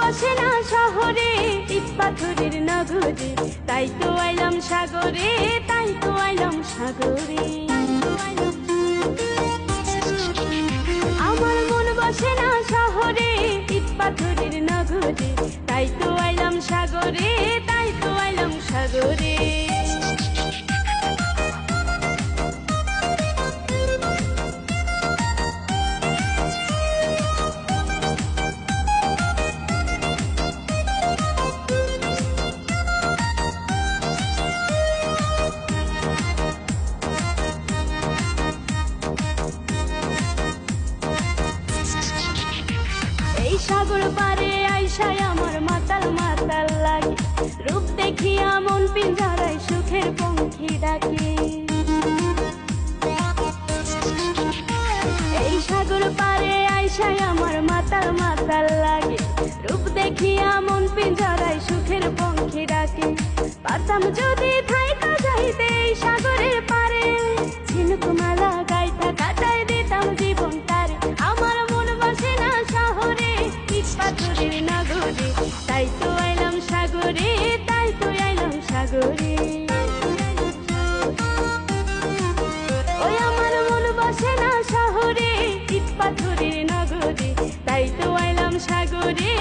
বসে না শহরে, ইট পাথরের নগরে, তাই তো আইলাম সাগরে, তাই তো আইলাম সাগরে। আমার মন বসে না শহরে, ইট পাথরের নগরে, তাই তো আইলাম সাগরে, তাই তো আইলাম সাগরে। এই সাগর পারে আইসায় আমার মাতাল মাতাল লাগে, রূপ দেখিয়া মন পিঞ্জরায় সুখের পঙ্খী ডাকে। এই সাগর পারে আইসায় আমার মাতাল মাতাল লাগে, রূপ দেখিয়া মন পিঞ্জরায় সুখের পঙ্খী ডাকে। পারতাম যদি থাইকা যাইতে এই সাগরের পারে, ঝিনুক মালা গাইতা কাটায় দিতাম জীবন তারে। আমার মন বসে না শহরে, ইট পাথরের নগরে, তাই তো আইলাম সাগরে, তাই তো আইলাম সাগরে। ওই আমার মন বসে না শহরে, ইট পাথরের নগরে, তাই তো আইলাম সাগরে,